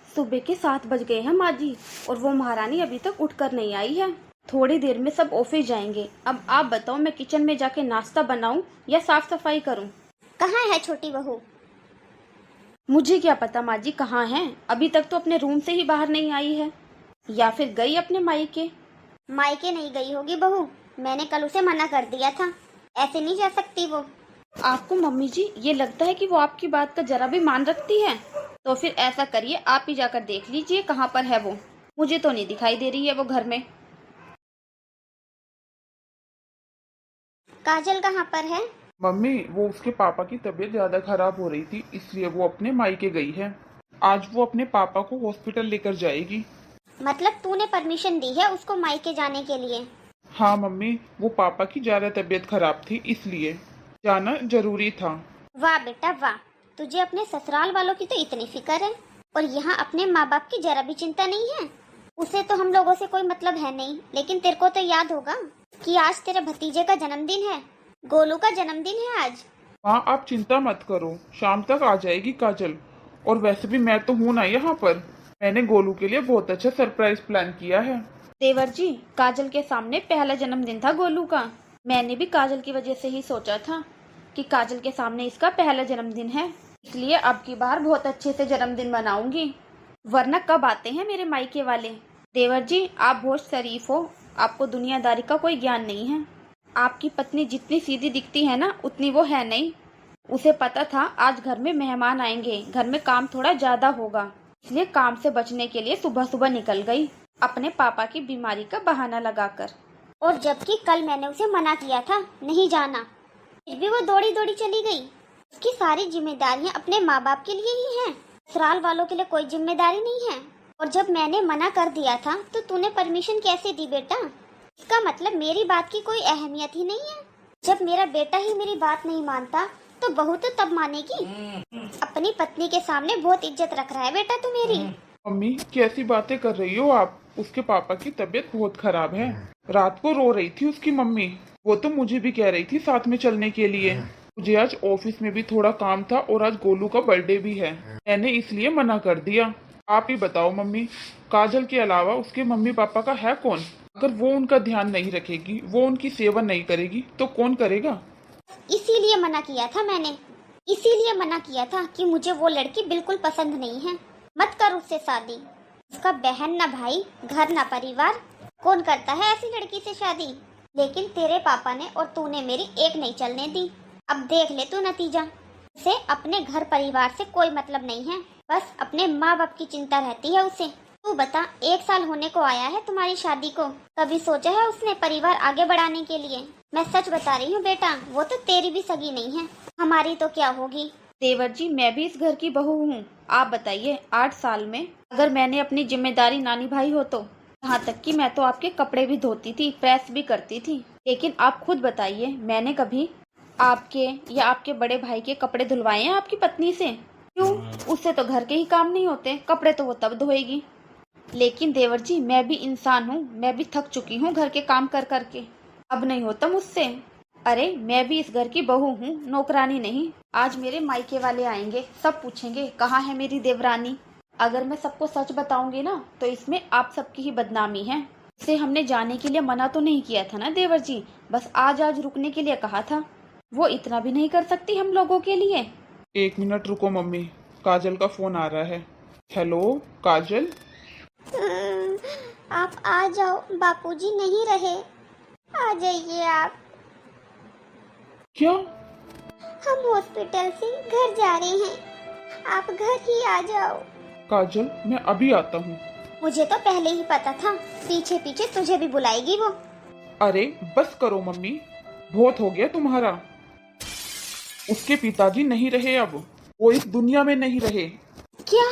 सुबह के 7 बज गए हैं माँ जी, और वो महारानी अभी तक उठकर नहीं आई है। थोड़ी देर में सब ऑफिस जाएंगे। अब आप बताओ, मैं किचन में जाके नाश्ता बनाऊं या साफ सफाई करूं? कहाँ है छोटी बहू? मुझे क्या पता माँ जी कहाँ है। अभी तक तो अपने रूम से ही बाहर नहीं आई है, या फिर गई अपने मायके। मायके नहीं गई होगी बहू, मैंने कल उसे मना कर दिया था, ऐसे नहीं जा सकती वो। आपको मम्मी जी ये लगता है कि वो आपकी बात का जरा भी मान रखती है? तो फिर ऐसा करिए, आप ही जाकर देख लीजिए कहाँ पर है वो। मुझे तो नहीं दिखाई दे रही है वो घर में। काजल कहाँ पर है? मम्मी, वो उसके पापा की तबीयत ज्यादा खराब हो रही थी, इसलिए वो अपने मायके गई है। आज वो अपने पापा को हॉस्पिटल लेकर जाएगी। मतलब तूने परमिशन दी है उसको मायके जाने के लिए? हाँ मम्मी, वो पापा की ज्यादा तबीयत खराब थी, इसलिए जाना जरूरी था। वाह बेटा वाह, तुझे अपने ससुराल वालों की तो इतनी फिक्र है, और यहाँ अपने माँ बाप की जरा भी चिंता नहीं है। उसे तो हम लोगों से कोई मतलब है नहीं, लेकिन तेरे को तो याद होगा कि आज तेरे भतीजे का जन्मदिन है, गोलू का जन्मदिन है आज। हाँ, आप चिंता मत करो, शाम तक आ जाएगी काजल। और वैसे भी मैं तो हूँ ना यहाँ पर। मैंने गोलू के लिए बहुत अच्छा सरप्राइज प्लान किया है। देवर जी, काजल के सामने पहला जन्मदिन था गोलू का। मैंने भी काजल की वजह से ही सोचा था कि काजल के सामने इसका पहला जन्मदिन है, इसलिए अब की बार बहुत अच्छे से जन्मदिन मनाऊंगी। वरना कब आते हैं मेरे मायके वाले। देवर जी, आप बहुत शरीफ हो, आपको दुनियादारी का कोई ज्ञान नहीं है। आपकी पत्नी जितनी सीधी दिखती है ना, उतनी वो है नहीं। उसे पता था आज घर में मेहमान आएंगे, घर में काम थोड़ा ज्यादा होगा, इसलिए काम से बचने के लिए सुबह सुबह निकल गई, अपने पापा की बीमारी का बहाना लगाकर। और जबकि कल मैंने उसे मना किया था नहीं जाना, फिर भी वो दौड़ी दौड़ी चली गई। उसकी सारी जिम्मेदारियां अपने माँ बाप के लिए ही हैं, ससुराल वालों के लिए कोई जिम्मेदारी नहीं है। और जब मैंने मना कर दिया था तो तूने परमिशन कैसे दी बेटा? इसका मतलब मेरी बात की कोई अहमियत ही नहीं है। जब मेरा बेटा ही मेरी बात नहीं मानता तो बहू तो तब मानेगी। अपनी पत्नी के सामने बहुत इज्जत रख रहा है बेटा तू मेरी। मम्मी, कैसी बातें कर रही हो आप? उसके पापा की तबीयत बहुत खराब है। रात को रो रही थी उसकी मम्मी। वो तो मुझे भी कह रही थी साथ में चलने के लिए। मुझे आज ऑफिस में भी थोड़ा काम था, और आज गोलू का बर्थडे भी है, मैंने इसलिए मना कर दिया। आप ही बताओ मम्मी, काजल के अलावा उसके मम्मी पापा का है कौन? अगर वो उनका ध्यान नहीं रखेगी, वो उनकी सेवा नहीं करेगी, तो कौन करेगा? इसीलिए मना किया था मैंने, इसीलिए मना किया था कि मुझे वो लड़की बिल्कुल पसंद नहीं है। मत कर उससे शादी। उसका बहन ना भाई, घर ना परिवार, कौन करता है ऐसी लड़की से शादी? लेकिन तेरे पापा ने और तूने मेरी एक नहीं चलने दी। अब देख ले तू नतीजा। उसे अपने घर परिवार से कोई मतलब नहीं है, बस अपने माँ बाप की चिंता रहती है उसे। तू बता, 1 साल होने को आया है तुम्हारी शादी को, कभी सोचा है उसने परिवार आगे बढ़ाने के लिए? मैं सच बता रही हूँ बेटा, वो तो तेरी भी सगी नहीं है, हमारी तो क्या होगी। देवर जी, मैं भी इस घर की बहू हूँ। आप बताइए, 8 साल में अगर मैंने अपनी जिम्मेदारी ना निभाई हो तो? यहाँ तक कि मैं तो आपके कपड़े भी धोती थी, प्रेस भी करती थी। लेकिन आप खुद बताइए, मैंने कभी आपके या आपके बड़े भाई के कपड़े धुलवाए हैं आपकी पत्नी से? क्यों? उससे तो घर के ही काम नहीं होते, कपड़े तो वो तब धोएगी। लेकिन देवर जी, मैं भी इंसान हूँ, मैं भी थक चुकी हूँ घर के काम कर करके, अब नहीं होता मुझसे। अरे मैं भी इस घर की बहू हूँ, नौकरानी नहीं। आज मेरे मायके वाले आएंगे, सब पूछेंगे कहाँ है मेरी देवरानी। अगर मैं सबको सच बताऊंगी ना, तो इसमें आप सबकी ही बदनामी है। इसे हमने जाने के लिए मना तो नहीं किया था ना देवर जी, बस आज आज रुकने के लिए कहा था। वो इतना भी नहीं कर सकती हम लोगों के लिए? 1 मिनट रुको मम्मी, काजल का फोन आ रहा है। हेलो काजल। आप आ जाओ, बापूजी नहीं रहे, आ जाइए आप। क्या? हम हॉस्पिटल से घर जा रहे हैं, आप घर ही आ जाओ। काजल, मैं अभी आता हूँ। मुझे तो पहले ही पता था, पीछे पीछे तुझे भी बुलाएगी वो। अरे बस करो मम्मी, बहुत हो गया तुम्हारा। उसके पिताजी नहीं रहे अब, वो इस दुनिया में नहीं रहे। क्या?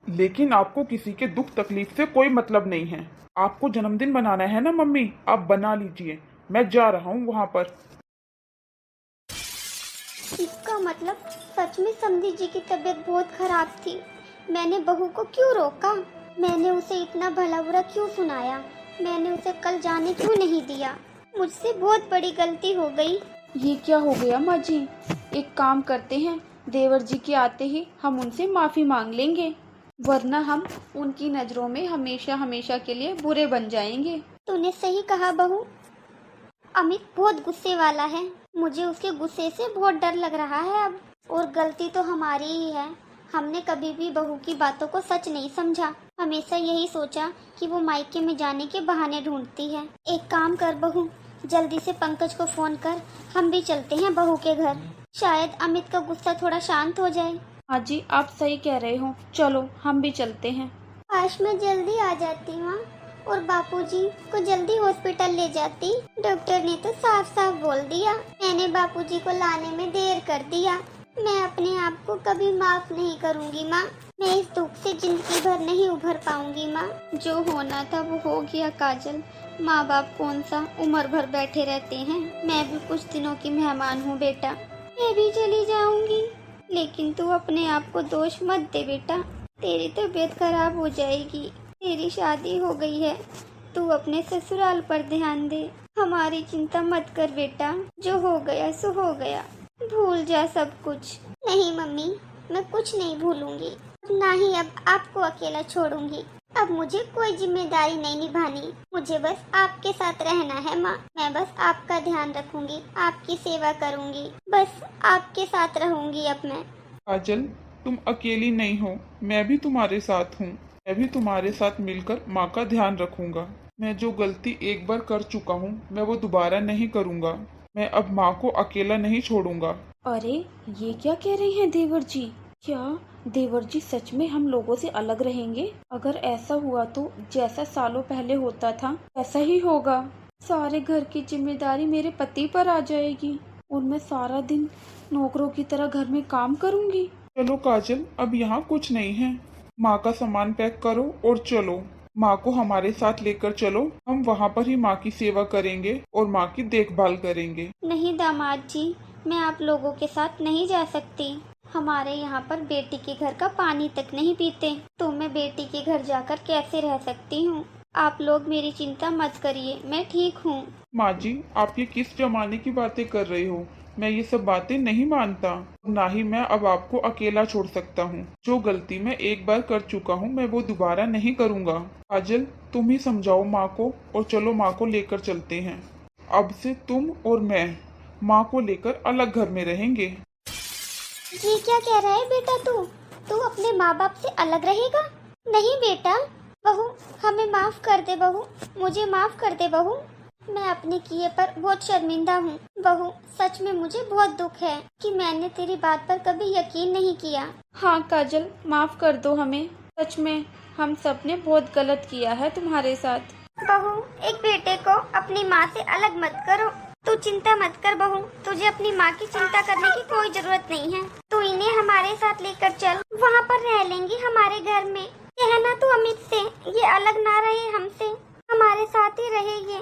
लेकिन आपको किसी के दुख तकलीफ से कोई मतलब नहीं है। आपको जन्मदिन मनाना है ना मम्मी, आप बना लीजिए, मैं जा रहा हूँ वहाँ पर। इसका मतलब सच में समधी जी की तबीयत बहुत खराब थी। मैंने बहू को क्यों रोका? मैंने उसे इतना भला बुरा क्यों सुनाया? मैंने उसे कल जाने क्यों नहीं दिया? मुझसे बहुत बड़ी गलती हो गई। ये क्या हो गया माँ जी? एक काम करते हैं, देवर जी के आते ही हम उनसे माफी मांग लेंगे। वरना हम उनकी नज़रों में हमेशा हमेशा के लिए बुरे बन जाएंगे। तूने सही कहा बहू। अमित बहुत गुस्से वाला है, मुझे उसके गुस्से से बहुत डर लग रहा है अब। और गलती तो हमारी ही है, हमने कभी भी बहू की बातों को सच नहीं समझा। हमेशा यही सोचा कि वो मायके में जाने के बहाने ढूंढती है। एक काम कर बहू, जल्दी से पंकज को फोन कर, हम भी चलते हैं बहू के घर। शायद अमित का गुस्सा थोड़ा शांत हो जाए। हाँ जी, आप सही कह रहे हो, चलो हम भी चलते हैं। काश मैं जल्दी आ जाती माँ और बापूजी को जल्दी हॉस्पिटल ले जाती। डॉक्टर ने तो साफ साफ बोल दिया, मैंने बापूजी को लाने में देर कर दिया। मैं अपने आप को कभी माफ नहीं करूंगी माँ। मैं इस दुख से जिंदगी भर नहीं उभर पाऊंगी माँ। जो होना था वो हो गया काजल। माँ बाप कौन सा उम्र भर बैठे रहते हैं। मैं भी कुछ दिनों की मेहमान हूँ बेटा, मैं भी चली जाऊंगी। लेकिन तू अपने आप को दोष मत दे बेटा, तेरी तबीयत खराब हो जाएगी। तेरी शादी हो गई है, तू अपने ससुराल पर ध्यान दे। हमारी चिंता मत कर बेटा, जो हो गया सो हो गया, भूल जा सब कुछ। नहीं मम्मी, मैं कुछ नहीं भूलूंगी, ना ही अब आपको अकेला छोड़ूंगी। अब मुझे कोई जिम्मेदारी नहीं निभानी, मुझे बस आपके साथ रहना है माँ। मैं बस आपका ध्यान रखूंगी, आपकी सेवा करूंगी, बस आपके साथ रहूंगी अब मैं। काजल, तुम अकेली नहीं हो, मैं भी तुम्हारे साथ हूँ। मैं भी तुम्हारे साथ मिलकर माँ का ध्यान रखूंगा। मैं जो गलती एक बार कर चुका हूँ मैं वो दोबारा नहीं करूँगा। मैं अब माँ को अकेला नहीं छोड़ूंगा। अरे ये क्या कह रही हैं देवर जी? क्या देवर जी सच में हम लोगों से अलग रहेंगे? अगर ऐसा हुआ तो जैसा सालों पहले होता था ऐसा ही होगा। सारे घर की जिम्मेदारी मेरे पति पर आ जाएगी और मैं सारा दिन नौकरों की तरह घर में काम करूंगी। चलो काजल, अब यहाँ कुछ नहीं है। माँ का सामान पैक करो और चलो। माँ को हमारे साथ लेकर चलो, हम वहाँ पर ही माँ की सेवा करेंगे और माँ की देखभाल करेंगे। नहीं दामाद जी, मैं आप लोगों के साथ नहीं जा सकती। हमारे यहाँ पर बेटी के घर का पानी तक नहीं पीते, तो मैं बेटी के घर जाकर कैसे रह सकती हूँ? आप लोग मेरी चिंता मत करिए, मैं ठीक हूँ। माँ जी, आप ये किस जमाने की बातें कर रहे हो? मैं ये सब बातें नहीं मानता, ना ही मैं अब आपको अकेला छोड़ सकता हूँ। जो गलती मैं एक बार कर चुका हूँ मैं वो दोबारा नहीं करूँगा। काजल, तुम ही समझाओ माँ को और चलो माँ को लेकर चलते हैं। अब से तुम और मैं माँ को लेकर अलग घर में रहेंगे। ये क्या कह रहा है बेटा तू अपने माँ बाप से अलग रहेगा? नहीं बेटा, बहू हमें माफ कर दे बहू, मुझे माफ कर दे बहू। मैं अपने किए पर बहुत शर्मिंदा हूँ बहू। सच में मुझे बहुत दुख है कि मैंने तेरी बात पर कभी यकीन नहीं किया। हाँ काजल, माफ कर दो हमें। सच में हम सब ने बहुत गलत किया है तुम्हारे साथ। बहू, एक बेटे को अपनी माँ से अलग मत करो। तू चिंता मत कर बहू, तुझे अपनी माँ की चिंता करने की कोई जरूरत नहीं है। तू इन्हें हमारे साथ लेकर चल, वहाँ पर रह लेंगी हमारे घर में। कहना तू अमित से ये अलग ना रहे हमसे, हमारे साथ ही रहे ये।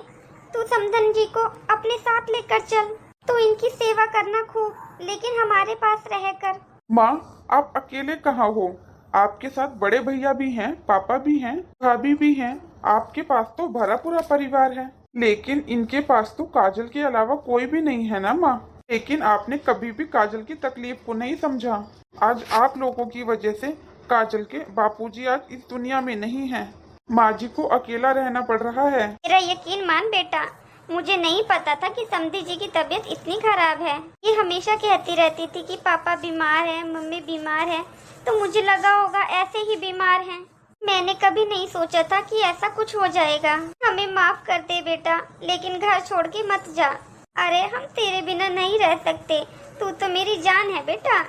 तू समधन जी को अपने साथ लेकर चल, तू इनकी सेवा करना खूब, लेकिन हमारे पास रहकर। माँ, आप अकेले कहाँ हो? आपके साथ बड़े भैया भी हैं, पापा भी हैं, भाभी भी हैं। आपके पास तो भरा पूरा परिवार है, लेकिन इनके पास तो काजल के अलावा कोई भी नहीं है ना माँ। लेकिन आपने कभी भी काजल की तकलीफ को नहीं समझा। आज आप लोगों की वजह से काजल के बापूजी आज इस दुनिया में नहीं हैं। माँ जी को अकेला रहना पड़ रहा है। मेरा यकीन मान बेटा, मुझे नहीं पता था कि समधी जी की तबीयत इतनी खराब है। ये हमेशा कहती रहती थी कि पापा बीमार है, मम्मी बीमार है, तो मुझे लगा होगा ऐसे ही बीमार हैं। मैंने कभी नहीं सोचा था कि ऐसा कुछ हो जाएगा। हमें माफ कर दे बेटा, लेकिन घर छोड़ के मत जा। अरे हम तेरे बिना नहीं रह सकते, तू तो मेरी जान है बेटा।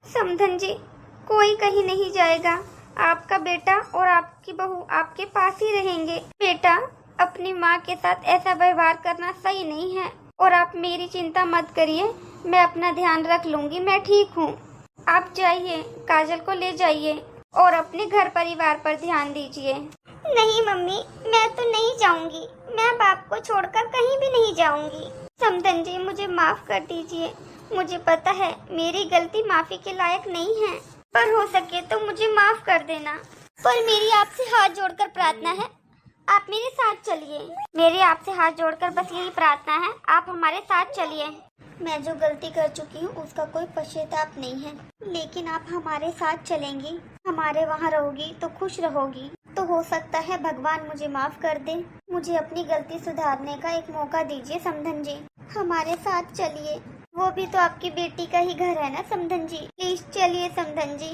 समधन जी, कोई कहीं नहीं जाएगा। आपका बेटा और आपकी बहू आपके पास ही रहेंगे। बेटा, अपनी माँ के साथ ऐसा व्यवहार करना सही नहीं है। और आप मेरी चिंता मत करिए, मैं अपना ध्यान रख लूंगी, मैं ठीक हूँ। आप जाइए, काजल को ले जाइए और अपने घर परिवार पर ध्यान दीजिए। नहीं मम्मी, मैं तो नहीं जाऊंगी। मैं बाप को छोड़कर कहीं भी नहीं जाऊंगी। समधन जी, मुझे माफ कर दीजिए। मुझे पता है मेरी गलती माफी के लायक नहीं है, पर हो सके तो मुझे माफ कर देना। पर मेरी आपसे हाथ जोड़कर प्रार्थना है, आप मेरे साथ चलिए। मेरी आपसे हाथ जोड़कर बस यही प्रार्थना है, आप हमारे साथ चलिए। मैं जो गलती कर चुकी हूँ उसका कोई पश्चाताप नहीं है, लेकिन आप हमारे साथ चलेंगी, हमारे वहाँ रहोगी तो खुश रहोगी। तो हो सकता है भगवान मुझे माफ कर दे। मुझे अपनी गलती सुधारने का एक मौका दीजिए समधन जी। हमारे साथ चलिए, वो भी तो आपकी बेटी का ही घर है ना समधन जी। प्लीज चलिए समधन जी।